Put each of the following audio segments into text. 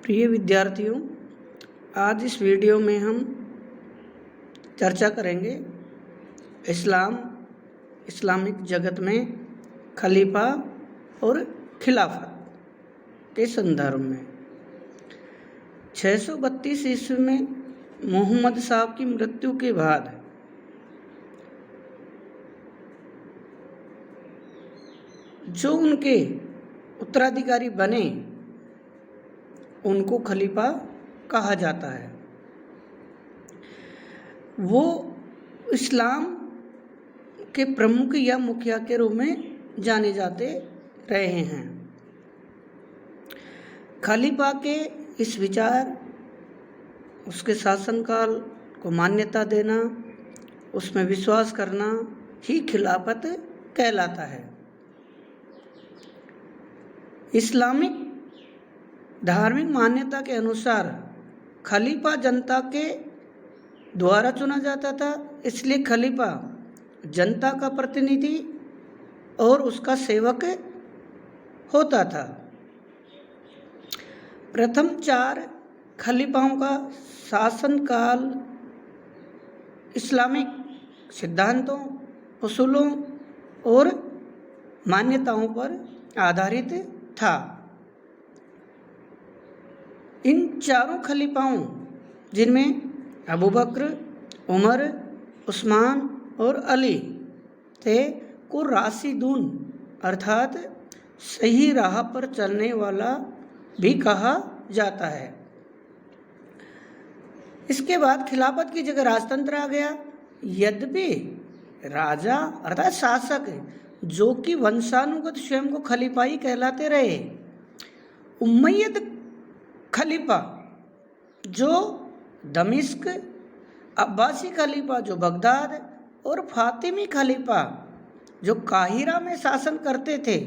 प्रिय विद्यार्थियों, आज इस वीडियो में हम चर्चा करेंगे इस्लामिक जगत में खलीफा और खिलाफत के संदर्भ में। 632 ईस्वी में मोहम्मद साहब की मृत्यु के बाद जो उनके उत्तराधिकारी बने उनको खलीफा कहा जाता है। वो इस्लाम के प्रमुख या मुखिया के रूप में जाने जाते रहे हैं। खलीफा के इस विचार, उसके शासनकाल को मान्यता देना, उसमें विश्वास करना ही खिलाफत कहलाता है। इस्लामिक धार्मिक मान्यता के अनुसार खलीफा जनता के द्वारा चुना जाता था, इसलिए खलीफा जनता का प्रतिनिधि और उसका सेवक होता था। प्रथम 4 खलीफाओं का शासनकाल इस्लामिक सिद्धांतों, उसूलों और मान्यताओं पर आधारित था। इन 4 खलीफाओं, जिनमें अबू बकर, उमर, उस्मान और अली थे, को राशिदून अर्थात सही राह पर चलने वाला भी कहा जाता है। इसके बाद खिलाफत की जगह राजतंत्र आ गया। यद्यपि राजा अर्थात शासक, जो कि वंशानुगत स्वयं को खलीफा ही कहलाते रहे, उम्मय्यद खलीफा जो दमिश्क, अब्बासी खलीफा जो बगदाद और फातिमी खलीफा जो काहिरा में शासन करते थे,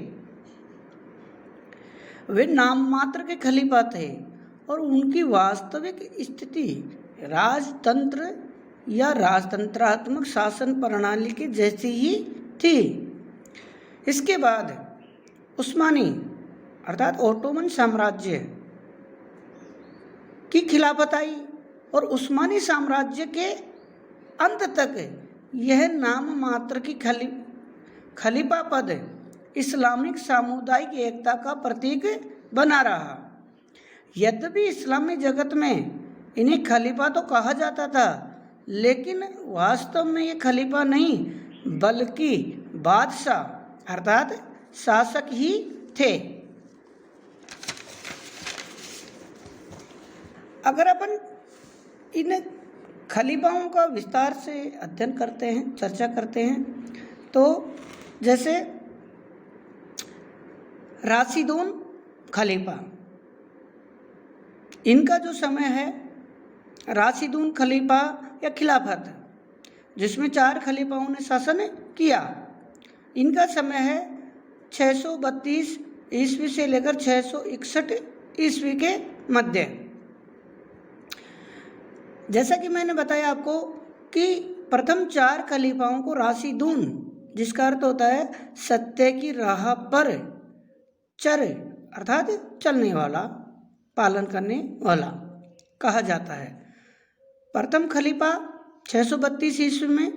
वे नाम मात्र के खलीफा थे और उनकी वास्तविक स्थिति राजतंत्र या राजतंत्रात्मक शासन प्रणाली के जैसी ही थी। इसके बाद उस्मानी अर्थात ओटोमन साम्राज्य की खिलाफत आई और उस्मानी साम्राज्य के अंत तक यह नाम मात्र की खलीफा पद इस्लामिक सामुदायिक एकता का प्रतीक बना रहा। यद्यपि इस्लामी जगत में इन्हें खलीफा तो कहा जाता था, लेकिन वास्तव में ये खलीफा नहीं बल्कि बादशाह अर्थात शासक ही थे। अगर अपन इन खलीफाओं का विस्तार से अध्ययन करते हैं, चर्चा करते हैं, तो जैसे राशिदून खलीफा, इनका जो समय है राशिदून खलीफा या खिलाफत, जिसमें 4 खलीफाओं ने शासन किया, इनका समय है 632 ईस्वी से लेकर 661 ईस्वी के मध्य। जैसा कि मैंने बताया आपको कि प्रथम 4 खलीफाओं को राशिदून, जिसका अर्थ होता है सत्य की राह पर चर अर्थात चलने वाला, पालन करने वाला कहा जाता है। प्रथम खलीफा 632 ईस्वी में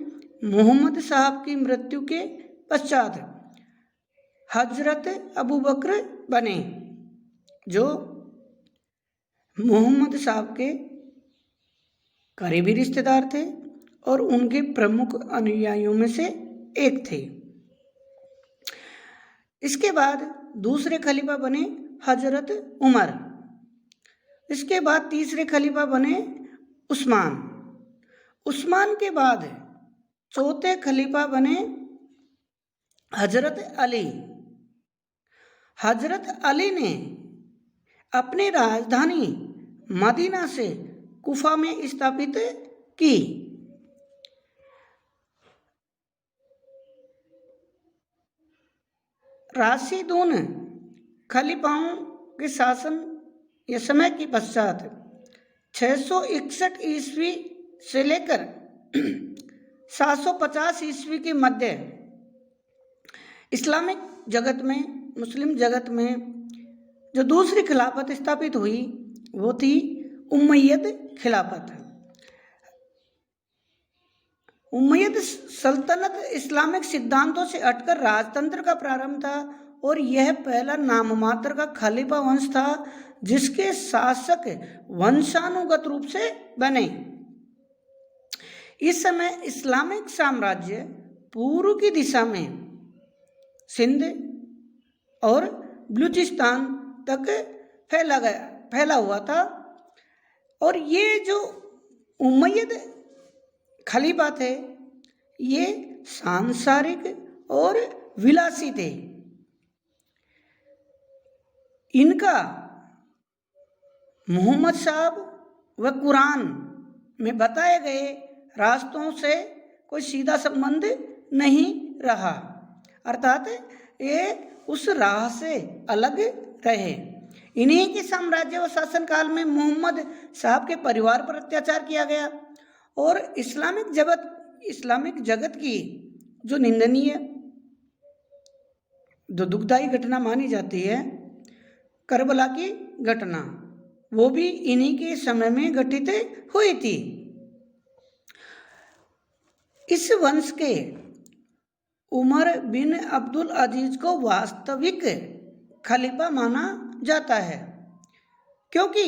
मोहम्मद साहब की मृत्यु के पश्चात हजरत अबू बकर बने, जो मोहम्मद साहब के करीबी रिश्तेदार थे और उनके प्रमुख अनुयायियों में से एक थे। इसके बाद दूसरे खलीफा बने हजरत उमर। इसके बाद तीसरे खलीफा बने उस्मान। उस्मान के बाद चौथे खलीफा बने हजरत अली। हजरत अली ने अपनी राजधानी मदीना से कुफा में स्थापित की। राशिदून खलीफाओं के शासन या समय के पश्चात 661 ईस्वी से लेकर 750 ईस्वी के मध्य इस्लामिक जगत में, मुस्लिम जगत में जो दूसरी खिलाफत स्थापित हुई, वो थी उमैयद खिलाफत। उमैयद सल्तनत इस्लामिक सिद्धांतों से हटकर राजतंत्र का प्रारंभ था और यह पहला नाममात्र का खलीफा वंश था जिसके शासक वंशानुगत रूप से बने। इस समय इस्लामिक साम्राज्य पूर्व की दिशा में सिंध और बलूचिस्तान तक फैला हुआ था और ये जो उमैयद खलीफा थे ये सांसारिक और विलासी थे। इनका मोहम्मद साहब व कुरान में बताए गए रास्तों से कोई सीधा संबंध नहीं रहा, अर्थात ये उस राह से अलग रहे। इन्हीं के साम्राज्य व शासनकाल में मोहम्मद साहब के परिवार पर अत्याचार किया गया और इस्लामिक जगत की जो निंदनीय जो दुखदायी घटना मानी जाती है करबला की घटना, वो भी इन्हीं के समय में घटित हुई थी। इस वंश के उमर बिन अब्दुल अजीज को वास्तविक खलीफा माना जाता है क्योंकि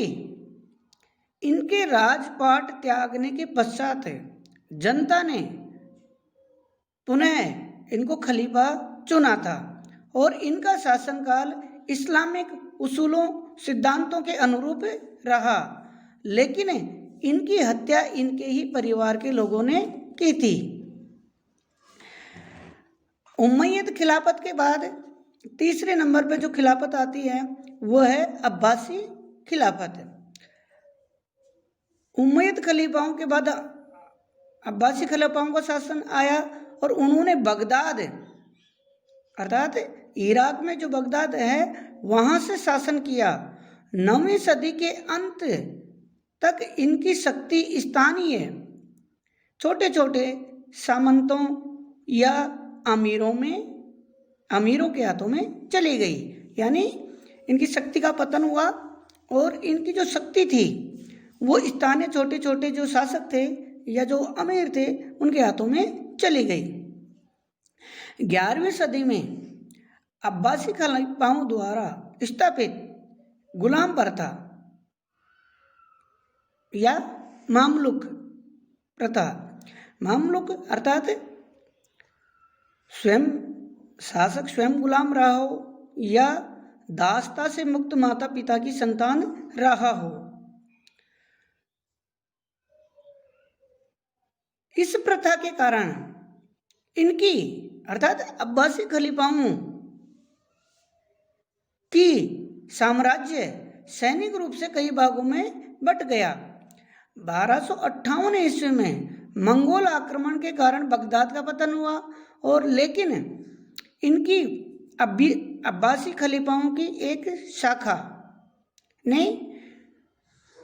इनके राजपाट त्यागने के पश्चात जनता ने पुनः इनको खलीफा चुना था और इनका शासनकाल इस्लामिक उसूलों सिद्धांतों के अनुरूप रहा, लेकिन इनकी हत्या इनके ही परिवार के लोगों ने की थी। उमैयद खिलाफत के बाद तीसरे नंबर पर जो खिलाफत आती है वो है अब्बासी खिलाफत। उमैयद खलीफाओं के बाद अब्बासी खलीफाओं का शासन आया और उन्होंने बगदाद अर्थात इराक में जो बगदाद है वहाँ से शासन किया। 9वीं सदी के अंत तक इनकी शक्ति स्थानीय छोटे छोटे सामंतों या अमीरों के हाथों में चली गई, यानी इनकी शक्ति का पतन हुआ और इनकी जो शक्ति थी वो स्थानीय छोटे छोटे जो शासक थे या जो अमीर थे उनके हाथों में चली गई। 11वीं सदी में अब्बासी खलीफाओं द्वारा स्थापित गुलाम प्रथा या मामलुक प्रथा, मामलुक अर्थात शासक स्वयं गुलाम रहा हो या दासता से मुक्त माता पिता की संतान रहा हो। इस प्रथा के कारण इनकी अर्थात अब्बासी खलीफाओं की साम्राज्य सैनिक रूप से कई भागों में बट गया। 1258 ईस्वी में मंगोल आक्रमण के कारण बगदाद का पतन हुआ और लेकिन इनकी अब्बासी खलीफाओं की एक शाखा ने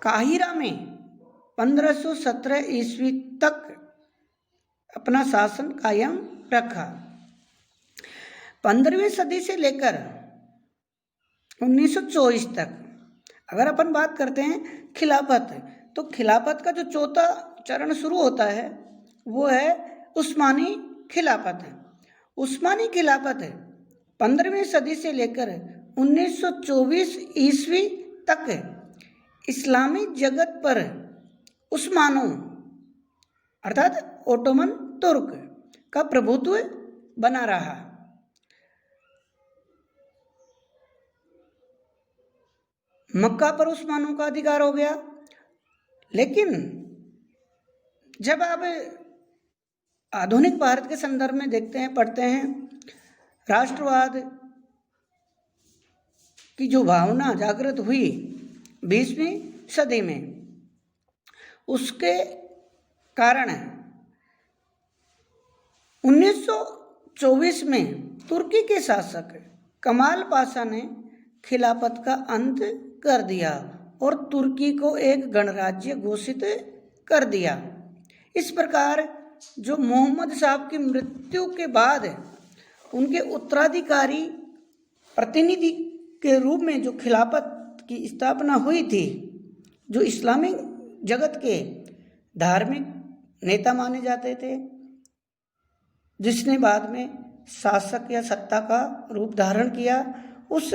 काहिरा में 1517 ईस्वी तक अपना शासन कायम रखा। 15वीं सदी से लेकर 1924 तक अगर अपन बात करते हैं खिलाफत, तो खिलाफत का जो चौथा चरण शुरू होता है वो है उस्मानी खिलाफत। उस्मानी खिलाफत 15वीं सदी से लेकर 1924 ईस्वी तक इस्लामी जगत पर उस्मानों अर्थात ओटोमन तुर्क का प्रभुत्व बना रहा। मक्का पर उस्मानों का अधिकार हो गया, लेकिन जब आप आधुनिक भारत के संदर्भ में देखते हैं, पढ़ते हैं, राष्ट्रवाद की जो भावना जागृत हुई 20वीं सदी में, उसके कारण 1924 में तुर्की के शासक कमाल पाशा ने खिलाफत का अंत कर दिया और तुर्की को एक गणराज्य घोषित कर दिया। इस प्रकार जो मोहम्मद साहब की मृत्यु के बाद उनके उत्तराधिकारी प्रतिनिधि के रूप में जो खिलाफत की स्थापना हुई थी जो इस्लामिक जगत के धार्मिक नेता माने जाते थे, जिसने बाद में शासक या सत्ता का रूप धारण किया, उस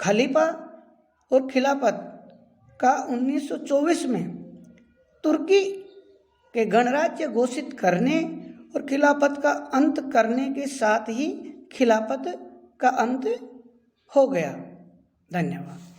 खलीफा और खिलाफत का 1924 में तुर्की के गणराज्य घोषित करने और खिलाफत का अंत करने के साथ ही खिलाफत का अंत हो गया। धन्यवाद।